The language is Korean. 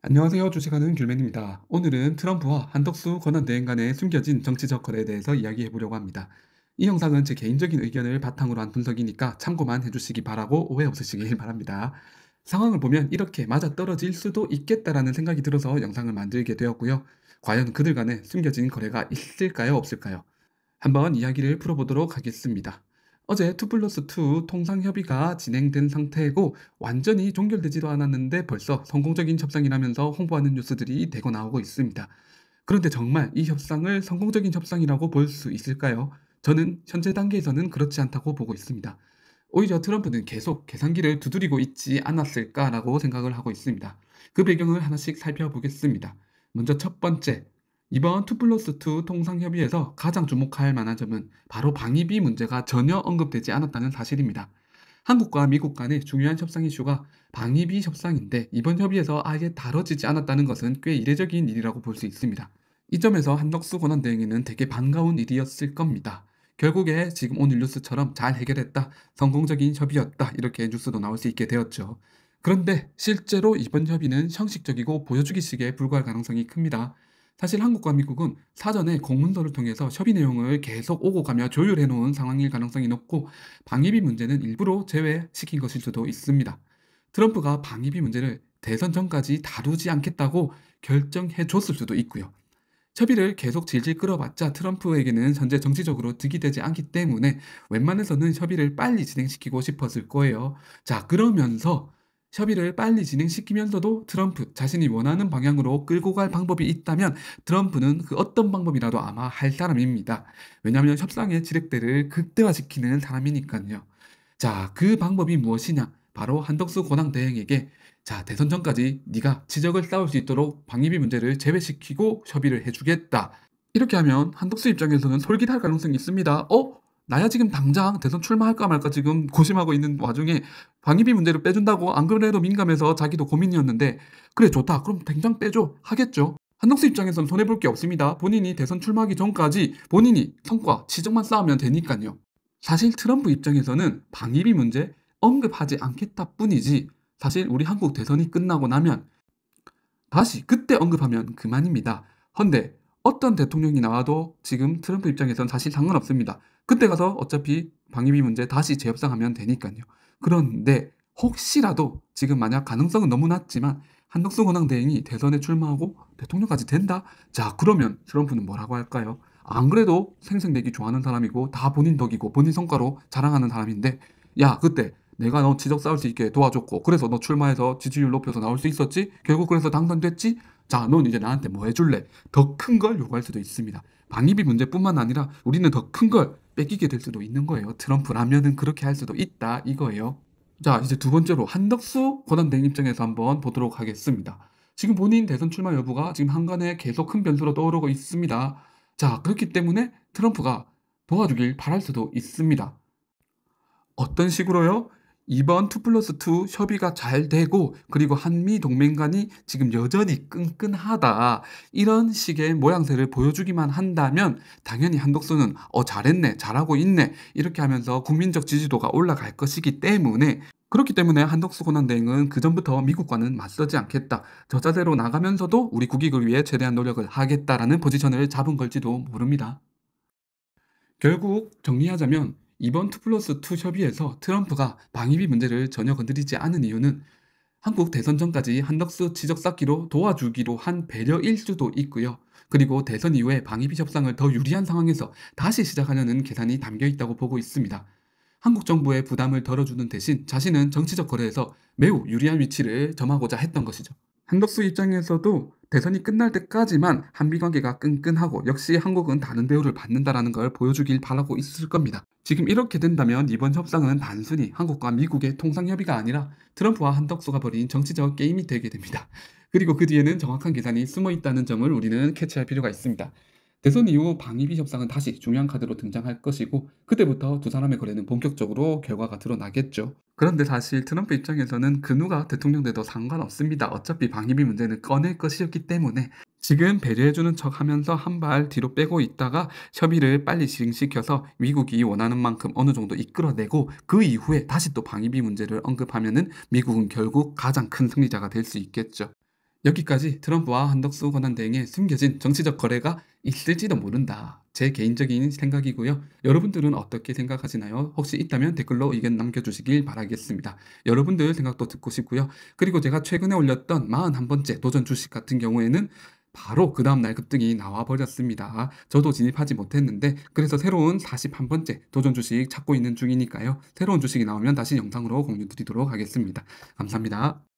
안녕하세요. 주식하는 귤맨입니다. 오늘은 트럼프와 한덕수 권한대행 간의 숨겨진 정치적 거래에 대해서 이야기해 보려고 합니다. 이 영상은 제 개인적인 의견을 바탕으로 한 분석이니까 참고만 해주시기 바라고 오해 없으시길 바랍니다. 상황을 보면 이렇게 맞아떨어질 수도 있겠다라는 생각이 들어서 영상을 만들게 되었고요. 과연 그들 간에 숨겨진 거래가 있을까요? 없을까요? 한번 이야기를 풀어보도록 하겠습니다. 어제 2+2 통상협의가 진행된 상태고 완전히 종결되지도 않았는데 벌써 성공적인 협상이라면서 홍보하는 뉴스들이 대거 나오고 있습니다. 그런데 정말 이 협상을 성공적인 협상이라고 볼 수 있을까요? 저는 현재 단계에서는 그렇지 않다고 보고 있습니다. 오히려 트럼프는 계속 계산기를 두드리고 있지 않았을까라고 생각을 하고 있습니다. 그 배경을 하나씩 살펴보겠습니다. 먼저 첫 번째, 이번 2+2 통상협의에서 가장 주목할 만한 점은 바로 방위비 문제가 전혀 언급되지 않았다는 사실입니다. 한국과 미국 간의 중요한 협상 이슈가 방위비 협상인데 이번 협의에서 아예 다뤄지지 않았다는 것은 꽤 이례적인 일이라고 볼 수 있습니다. 이 점에서 한덕수 권한대행에는 되게 반가운 일이었을 겁니다. 결국에 지금 오늘 뉴스처럼 잘 해결했다, 성공적인 협의였다 이렇게 뉴스도 나올 수 있게 되었죠. 그런데 실제로 이번 협의는 형식적이고 보여주기식에 불과할 가능성이 큽니다. 사실 한국과 미국은 사전에 공문서를 통해서 협의 내용을 계속 오고 가며 조율해 놓은 상황일 가능성이 높고 방위비 문제는 일부러 제외시킨 것일 수도 있습니다. 트럼프가 방위비 문제를 대선 전까지 다루지 않겠다고 결정해 줬을 수도 있고요. 협의를 계속 질질 끌어봤자 트럼프에게는 현재 정치적으로 득이 되지 않기 때문에 웬만해서는 협의를 빨리 진행시키고 싶었을 거예요. 자, 그러면서 협의를 빨리 진행시키면서도 트럼프 자신이 원하는 방향으로 끌고 갈 방법이 있다면 트럼프는 그 어떤 방법이라도 아마 할 사람입니다. 왜냐하면 협상의 지렛대를 극대화시키는 사람이니까요. 자, 그 방법이 무엇이냐? 바로 한덕수 권한대행에게 자, 대선 전까지 네가 지적을 쌓을 수 있도록 방위비 문제를 제외시키고 협의를 해주겠다. 이렇게 하면 한덕수 입장에서는 솔깃할 가능성이 있습니다. 나야 지금 당장 대선 출마할까 말까 지금 고심하고 있는 와중에 방위비 문제를 빼준다고 안 그래도 민감해서 자기도 고민이었는데 그래 좋다. 그럼 당장 빼줘. 하겠죠. 한덕수 입장에선 손해볼 게 없습니다. 본인이 대선 출마하기 전까지 본인이 성과, 지적만 쌓으면 되니까요. 사실 트럼프 입장에서는 방위비 문제 언급하지 않겠다 뿐이지 사실 우리 한국 대선이 끝나고 나면 다시 그때 언급하면 그만입니다. 헌데 어떤 대통령이 나와도 지금 트럼프 입장에선 사실 상관없습니다. 그때 가서 어차피 방위비 문제 다시 재협상하면 되니까요. 그런데 혹시라도 지금 만약 가능성은 너무 낮지만 한덕수 권한대행이 대선에 출마하고 대통령까지 된다? 자, 그러면 트럼프는 뭐라고 할까요? 안 그래도 생색내기 좋아하는 사람이고 다 본인 덕이고 본인 성과로 자랑하는 사람인데 야, 그때 내가 너 지적 쌓을 수 있게 도와줬고 그래서 너 출마해서 지지율 높여서 나올 수 있었지? 결국 그래서 당선됐지? 자, 넌 이제 나한테 뭐 해줄래? 더 큰 걸 요구할 수도 있습니다. 방위비 문제뿐만 아니라 우리는 더 큰 걸 뺏기게 될 수도 있는 거예요. 트럼프라면은 그렇게 할 수도 있다 이거예요. 자, 이제 두 번째로 한덕수 권한대행 입장에서 한번 보도록 하겠습니다. 지금 본인 대선 출마 여부가 지금 한간에 계속 큰 변수로 떠오르고 있습니다. 자, 그렇기 때문에 트럼프가 도와주길 바랄 수도 있습니다. 어떤 식으로요? 이번 2+2 협의가 잘 되고 그리고 한미 동맹 간이 지금 여전히 끈끈하다. 이런 식의 모양새를 보여주기만 한다면 당연히 한덕수는 잘했네, 잘하고 있네 이렇게 하면서 국민적 지지도가 올라갈 것이기 때문에 그렇기 때문에 한덕수 권한대행은 그전부터 미국과는 맞서지 않겠다. 저자세로 나가면서도 우리 국익을 위해 최대한 노력을 하겠다라는 포지션을 잡은 걸지도 모릅니다. 결국 정리하자면 이번 2+2 협의에서 트럼프가 방위비 문제를 전혀 건드리지 않은 이유는 한국 대선 전까지 한덕수 지적 쌓기로 도와주기로 한 배려일 수도 있고요. 그리고 대선 이후에 방위비 협상을 더 유리한 상황에서 다시 시작하려는 계산이 담겨 있다고 보고 있습니다. 한국 정부의 부담을 덜어주는 대신 자신은 정치적 거래에서 매우 유리한 위치를 점하고자 했던 것이죠. 한덕수 입장에서도 대선이 끝날 때까지만 한미 관계가 끈끈하고 역시 한국은 다른 대우를 받는다라는 걸 보여주길 바라고 있을 겁니다. 지금 이렇게 된다면 이번 협상은 단순히 한국과 미국의 통상협의가 아니라 트럼프와 한덕수가 벌인 정치적 게임이 되게 됩니다. 그리고 그 뒤에는 정확한 계산이 숨어 있다는 점을 우리는 캐치할 필요가 있습니다. 대선 이후 방위비 협상은 다시 중요한 카드로 등장할 것이고 그때부터 두 사람의 거래는 본격적으로 결과가 드러나겠죠. 그런데 사실 트럼프 입장에서는 그 누가 대통령 돼도 상관없습니다. 어차피 방위비 문제는 꺼낼 것이었기 때문에 지금 배려해주는 척 하면서 한 발 뒤로 빼고 있다가 협의를 빨리 진행시켜서 미국이 원하는 만큼 어느 정도 이끌어내고 그 이후에 다시 또 방위비 문제를 언급하면은 미국은 결국 가장 큰 승리자가 될 수 있겠죠. 여기까지 트럼프와 한덕수 권한대행의 숨겨진 정치적 거래가 있을지도 모른다. 제 개인적인 생각이고요. 여러분들은 어떻게 생각하시나요? 혹시 있다면 댓글로 의견 남겨주시길 바라겠습니다. 여러분들 생각도 듣고 싶고요. 그리고 제가 최근에 올렸던 41번째 도전 주식 같은 경우에는 바로 그 다음날 급등이 나와 버렸습니다. 저도 진입하지 못했는데 그래서 새로운 41번째 도전 주식 찾고 있는 중이니까요. 새로운 주식이 나오면 다시 영상으로 공유 드리도록 하겠습니다. 감사합니다.